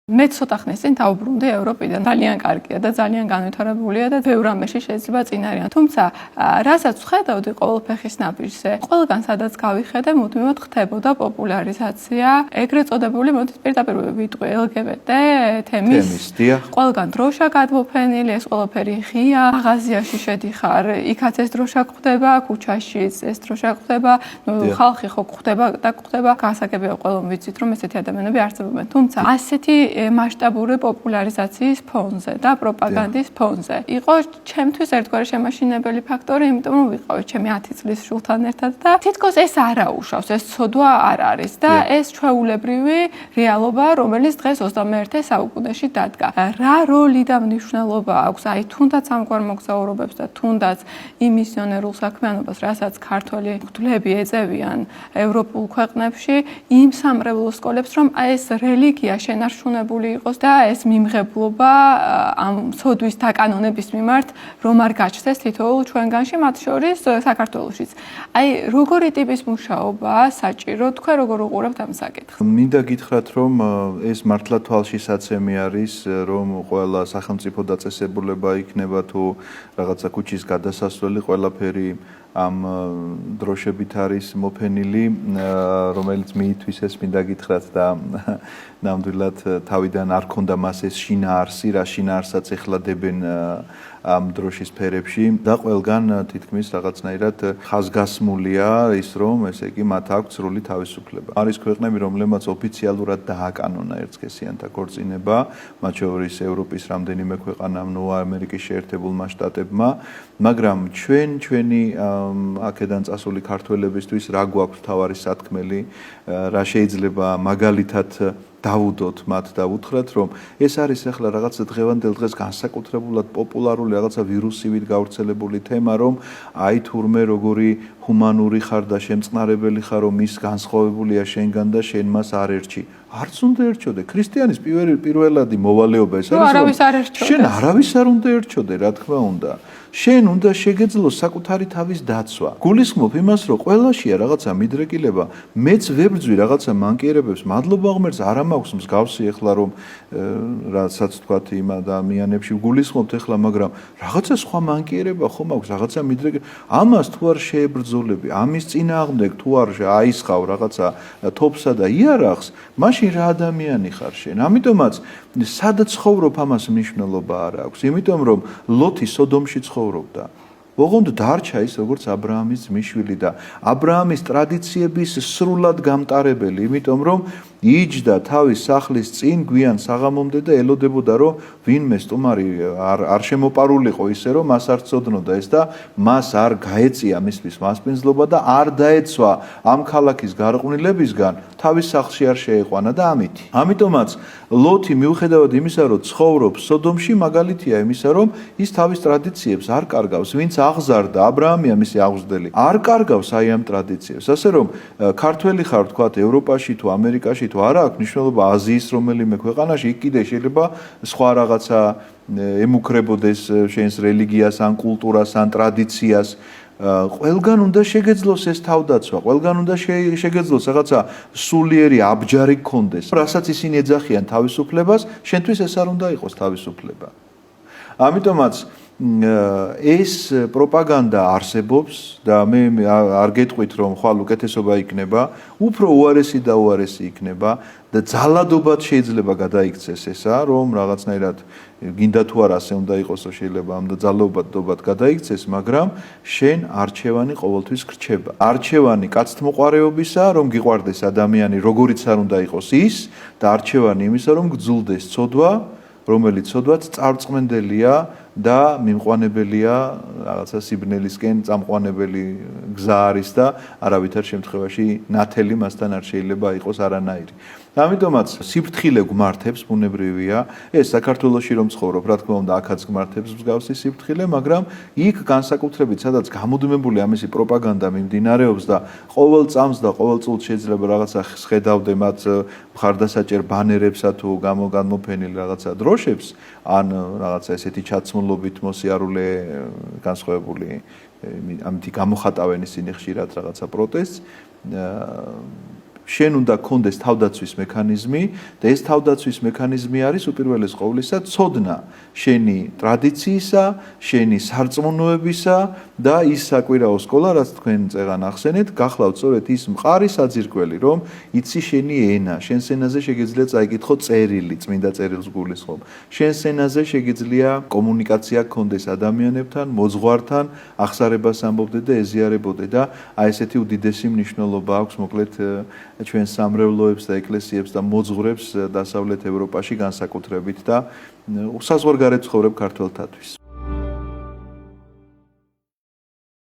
მე ცოტა ხნის წინ დავბრუნდი ევროპიდან. ძალიან კარგია და ძალიან განვითარებულია და ბევრ რამეში შეიძლება წინ არიან. თუმცა, რასაც ვხედავდი ყოველ ფეხის ნაპირზე, ყველგან სადაც გავიხედე, მუდმივად ხდებოდა პოპულარიზაცია, ეგრეთ წოდებული, მოდით პირდაპირ ვიტყვი LGBT თემის. ყველგან დროშა გადმოფენილი, ეს ყველაფერი ღია, მაღაზიაში შედიხარ, იქაც ეს დროშა გვხდება, ქუჩაშიც ეს დროშა გვხდება, ხალხი ხო გვხდება და გვხდება. გასაგებია ყველამ ვიცით, რომ ესეთი ადამიანები არსებობენ. თუმცა, ასეთი მასშტაბური პოპულარიზაციის ფონზე და პროპაგანდის ფონზე. იყო ჩემთვის ერთგვარი შემაშინებელი ფაქტორი, იმიტომ რომ ვიყავი ჩემი 10 წლის შულთან ერთად და თითქოს ეს არ აუშავს, ეს ცოდვა არ არის და ეს ჩვეულებრივი რეალობა, რომელიც დღეს 21 საუკუნეში დადგა. რა როლი და მნიშვნელობა აქვს აი თუნდაც ამგვარ მოგზაურობებს და თუნდაც იმ მისიონერულ საქმიანობას, რასაც ქართველი მღვდლები ეწევიან ევროპულ ქვეყნებში, იმ სამრევლო სკოლებს, რომ აი ეს რელიგია შენარჩუნებული იყოს და ეს მიმღებლობა ამ ცოდვის დაკანონების მიმართ რომ არ გაჩნდეს თითოეულ ჩვენგანში, მათ შორის საქართველოშიც. აი, როგორი ტიპის მუშაობაა საჭირო, თქვენ როგორ უყურებთ ამ საკითხს? მინდა გითხრათ, რომ ეს მართლა თვალშისაცემი არის, რომ ყველა სახელმწიფო დაწესებულება იქნება თუ რაღაცა ქუჩის გადასასვლელი, ყველაფერი ამ დროშებით არის მოფენილი, რომელიც მიითვისეს ეს მინდა გითხრათ და ნამდვილად თავიდან არ ქონდა მას ეს შინაარსი, რა შინაარსაც ეხლა დებენ ამ დროშის ფერებში და ყველგან თითქმის რაღაცნაირად ხაზგასმულია ის, რომ ესე იგი მათ აქვს სრული თავისუფლება. არის ქვეყნები, რომლებმაც ოფიციალურად დააკანონა ერთსქესიანთა ქორწინება, მათ შორის ევროპის რამდენიმე ქვეყანამ, ამერიკის შეერთებულმა შტატებმა, მაგრამ ჩვენი აქედან წასული ქართველებისთვის რა გვაქვს თავარი სათქმელი, რა შეიძლება მაგალითად დავუდოთ მათ და უთხრათ, რომ ეს არის ახლა რაღაცა დღევანდელ დღეს განსაკუთრებულად პოპულარული რაღაცა ვირუსივით გავრცელებული თემა, რომ აი თურმე როგორი ჰუმანური ხარ და შემწყნარებელი ხარ, რომ ის განსხვავებულია შენგან და შენ მას არ ერჩი. არც უნდა ერჩოდე. ქრისტიანის პირველადი მოვალეობა ეს არის, რომ შენ არავის არ უნდა ერჩოდე, რა თქმა უნდა. შენ უნდა შეგეძლო საკუთარი თავის დაცვა. გულისხმობ იმას, რომ ყველაშია რაღაცა მიდრეკილება, მეც ვებრძვი რაღაცა მანკიერებებს, მადლობა ღმერთს, არა მაქვს მსგავსი ეხლა რომ რასაც თქვათ იმ ადამიანებში გულისხმობთ ეხლა, მაგრამ რაღაცა სხვა მანკიერება ხომ აქვს, რაღაცა მიდრეკილება. ამას თუ არ შეებრძოლები, ამის წინააღმდეგ თუ არ აისხავ რაღაცა თოფსა და იარაღს, მაშინ რა ადამიანი ხარ შენ? ამიტომაც სადაც ცხოვრობ ამას მნიშვნელობა არ აქვს, იმიტომ რომ ლოთი სოდომში ცხოვრობდა. ოღონდ დარჩა ის როგორც აბრაამის ძმისშვილი და აბრაამის ტრადიციების სრულად გამტარებელი, იმიტომ რომ იჯდა თავის სახლის წინ გვიან საღამომდე და ელოდებოდა, რომ ვინმე სტუმარი არ შემოპარულიყო ისე, რომ მას არ ცოდნოდა ეს და მას არ გაეწია მისთვის მასპინძლობა და არ დაეცვა ამ ქალაქის გარყვნილებისგან, თავის სახლში არ შეეყვანა და ამით. ამიტომაც ლოთი მიუხედავად იმისა, რომ ცხოვრობს სოდომში, მაგალითია იმისა, რომ ის თავის ტრადიციებს არ კარგავს, ვინც აღზარდა, აბრაამია მისი აღზრდელი, არ კარგავს აი ამ ტრადიციებს. ასე რომ ქართველი ხარ თქვათ ევროპაში თუ ამერიკაში თუ არა აქვს მნიშვნელობა აზიის რომელიმე ქვეყანაში, იქ კიდე შეიძლება სხვა რაღაცა ემუქრებოდეს შენს რელიგიას, ან კულტურას, ან ტრადიციას. ყველგან უნდა შეგეძლოს ეს თავდაცვა, ყველგან უნდა შეგეძლოს რაღაცა სულიერი აბჯარი გქონდეს. რასაც ისინი ეძახიან თავისუფლებას, შენთვის ეს არ უნდა იყოს თავისუფლება. ამიტომაც ეს პროპაგანდა არსებობს და მე არ გეტყვით, რომ ხვალ უკეთესობა იქნება, უფრო უარესი და უარესი იქნება და ძალადობად შეიძლება გადაიქცეს ესა, რომ რაღაცნაირად გინდა თუ არა ასე უნდა იყოს, რომ შეიძლება ამ და ძალადობად გადაიქცეს, მაგრამ შენ არჩევანი ყოველთვის გრჩება. არჩევანი კაცთმოყვარეობისა, რომ გიყვარდეს ადამიანი, როგორიც არ უნდა იყოს ის და არჩევანი იმისა, რომ გძულდეს ცოდვა, რომელიც ცოდვაც წარწმენდელია და მიმყვანებელია რაღაცა სიბნელისკენ წამყვანებელი გზა არის და არავითარ შემთხვევაში ნათელი მასთან არ შეიძლება იყოს არანაირი. ამიტომაც სიფრთხილე გმართებს ბუნებრივია, ეს საქართველოში რომ ცხოვრობ, რა თქმა უნდა, აქაც გმართებს მსგავსი სიფრთხილე, მაგრამ იქ განსაკუთრებით სადაც გამუდმებული ამისი პროპაგანდა მიმდინარეობს და ყოველ წამს და ყოველ წუთს შეიძლება რაღაცა ხედავდე მათ მხარდასაჭერ ბანერებსა თუ გამოფენილ რაღაცა დროშებს, ან რაღაცა ესეთი ჩაცმულობით მოსიარულე განსხვავებული ამითი გამოხატავენ ისინი ხშირად რაღაცა პროტესტს შენ უნდა გქონდეს თავდაცვის მექანიზმი და ეს თავდაცვის მექანიზმი არის უპირველეს ყოვლისა ცოდნა შენი ტრადიციისა, შენი სარწმუნოებისა და ის საკვირაო სკოლა, რაც თქვენ წეგან ახსენეთ, გახლავთ სწორედ ის მყარი საძირკველი, რომ იცი შენი ენა, შენს ენაზე შეგიძლია წაიკითხო წერილი, წმინდა წერილს გულისხმობ. შენს ენაზე შეგიძლია კომუნიკაცია გქონდეს ადამიანებთან, მოძღვართან, აღსარებას ამბობდე და ეზიარებოდე და აი ესეთი უდიდესი მნიშვნელობა აქვს მოკლედ ჩვენ სამრევლოებს და ეკლესიებს და მოძღვრებს დასავლეთ ევროპაში განსაკუთრებით და საზღვარგარეთ ცხოვრებ ქართველთათვის.